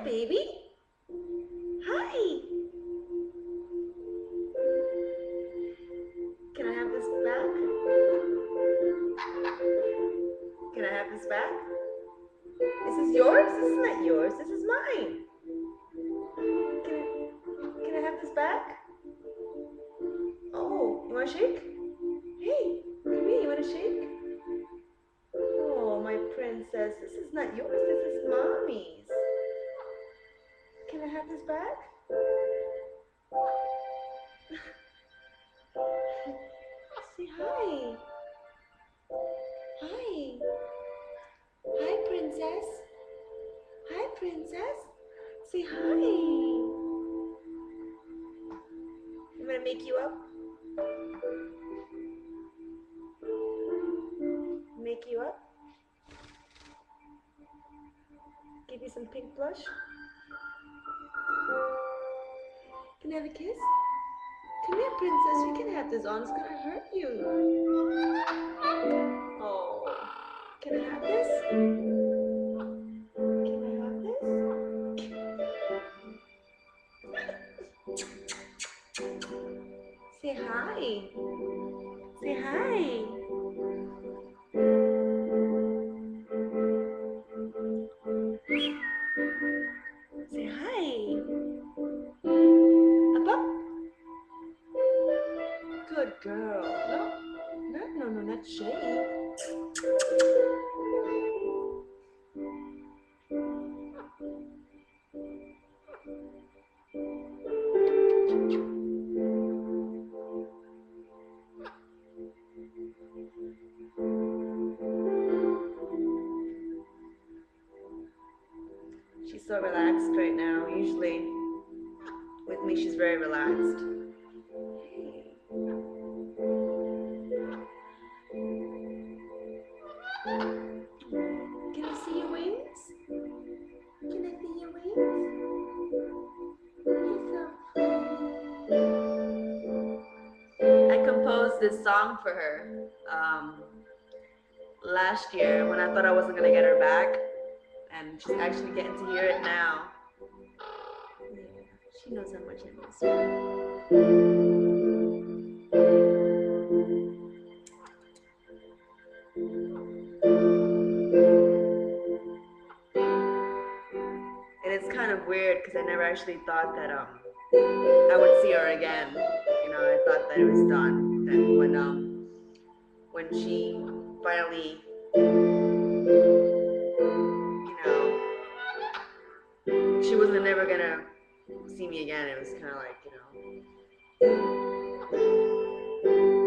baby. Hi. Can I have this back? Can I have this back? This is yours? This is not yours. This is mine. Can I have this back? Oh, you want to shake? Hey, come here. You want to shake? Oh, my princess. This is not yours. This is mommy's. Can I have this back? Say hi. Hi. Hi, princess. Hi, princess. Say hi. I'm gonna make you up. Make you up. Give you some pink blush. Can I have a kiss? Come here, princess. You can have this on. It's gonna hurt you. Oh. Can I have this? Can I have this? Say hi. Say hi. Say hi. Up, up. Good girl. No, not shake. She's so relaxed right now. Usually, with me, she's very relaxed. Can I see your wings? Can I see your wings? You're so pretty. I composed this song for her last year when I thought I wasn't gonna get her back, and she's actually getting to hear it now. Yeah, she knows how much I miss her. And it's kind of weird because I never actually thought that I would see her again. You know, I thought that it was done. That when she finally, you know, she wasn't never gonna see me again. It was kind of like, you know.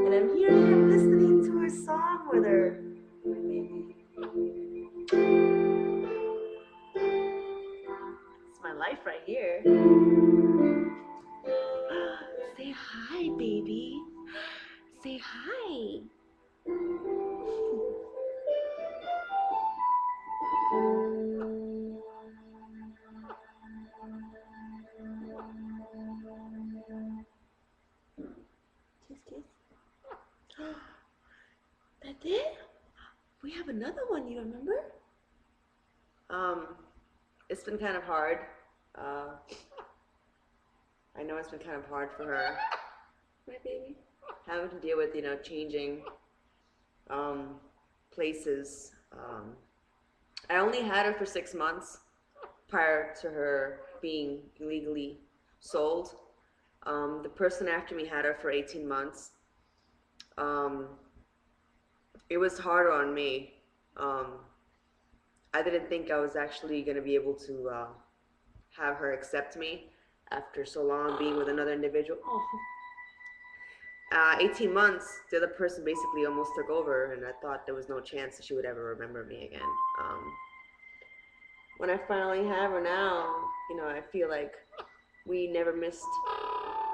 And I'm here, I'm listening to her song with her. It's my life right here. Say hi, baby. Say hi. Kiss, kiss. That's it? We have another one, you remember? It's been kind of hard. I know it's been kind of hard for her. My baby. Having to deal with, you know, changing places. I only had her for 6 months prior to her being illegally sold. The person after me had her for 18 months. It was harder on me. I didn't think I was actually going to be able to have her accept me after so long being with another individual. 18 months, the other person basically almost took over, and I thought there was no chance that she would ever remember me again. When I finally have her now, you know, I feel like we never missed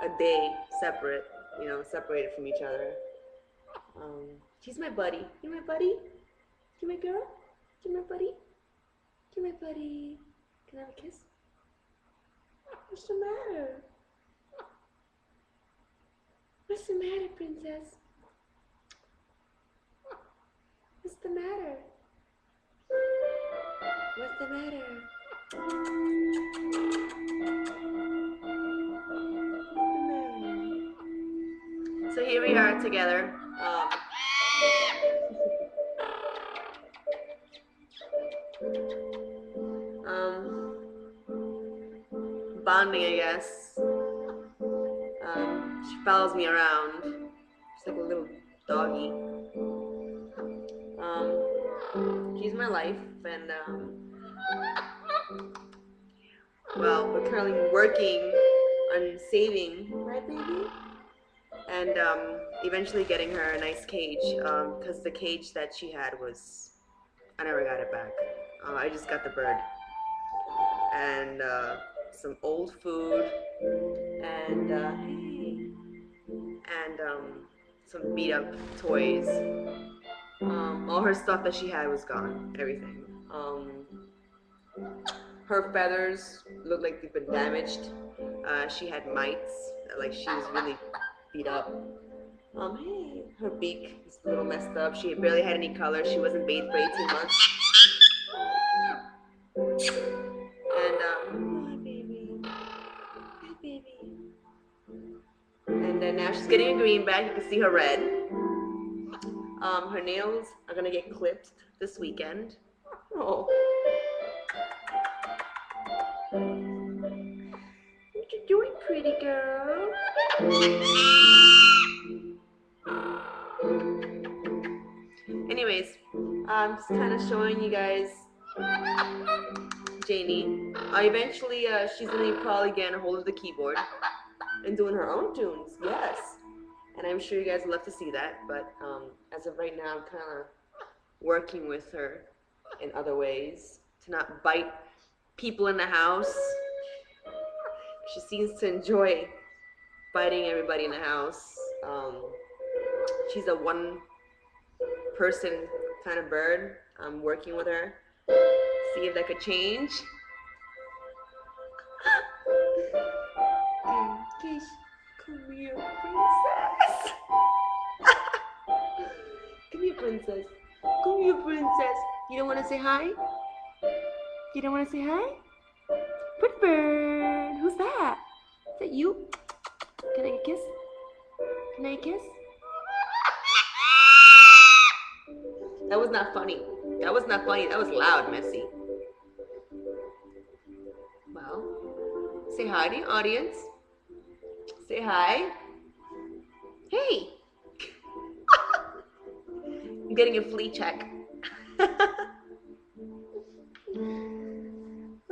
a day separate, you know, separated from each other. She's my buddy. You my buddy? You my girl? You my buddy? You my buddy? Can I have a kiss? What's the matter? What's the matter, princess? What's the matter? What's the matter? parrot together. Bonding, I guess. She follows me around. She's like a little doggy. She's my life, and well, we're currently working on saving, right, baby? And eventually getting her a nice cage, because the cage that she had was, I never got it back. I just got the bird. And some old food, and hey, and some beat up toys. All her stuff that she had was gone, everything. Her feathers looked like they've been damaged. She had mites, like she was really beat up. Hey, her beak is a little messed up. She barely had any color. She wasn't bathed for 18 months. And hi baby, hi baby. And then now she's getting a greenback. You can see her red. Her nails are gonna get clipped this weekend. Oh. What you doing, pretty girl? Anyways, I'm just kind of showing you guys Janie. Eventually, she's gonna probably get a hold of the keyboard and doing her own tunes. Yes, and I'm sure you guys would love to see that. But as of right now, I'm kind of working with her in other ways to not bite people in the house. She seems to enjoy biting everybody in the house. She's a one-person kind of bird. I'm working with her. See if that could change. Kiss, come here, princess. Come here, princess. Come here, princess. You don't want to say hi? You don't want to say hi? Pretty bird. Who's that? Is that you? Can I get a kiss? Can I get a kiss? That was not funny. That was not funny. That was loud, Messy. Well, say hi to the audience. Say hi. Hey. I'm getting a flea check.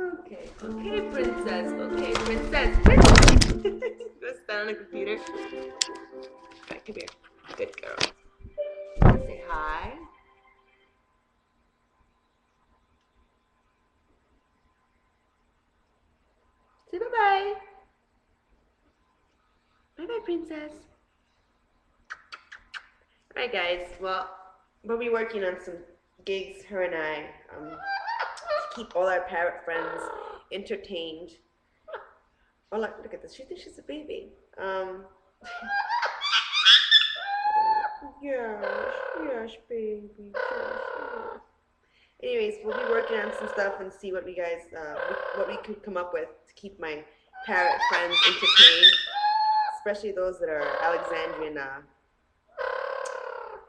Okay, okay, princess. Okay, princess. Go stand on the computer. Alright, come here. Good girl. Say hi. Say bye-bye. Bye-bye, princess. Alright, guys. Well, we'll be working on some gigs, her and I, to keep all our parrot friends entertained. Oh, look at this. She thinks she's a baby. Yes, baby. Yes. Anyways, we'll be working on some stuff and see what we guys, what we could come up with to keep my parrot friends entertained, especially those that are Alexandrian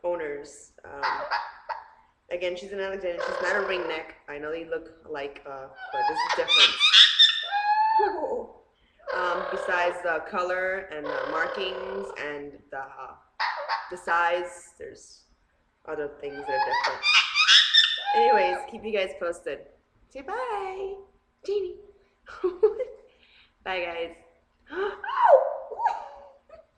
owners. Again, she's an Alexandrian. She's not a ringneck. I know they look alike, but this is different. Besides the color and the markings and the size, there's other things that are different. Anyways, keep you guys posted. Say bye, Janie. Bye, guys. Oh!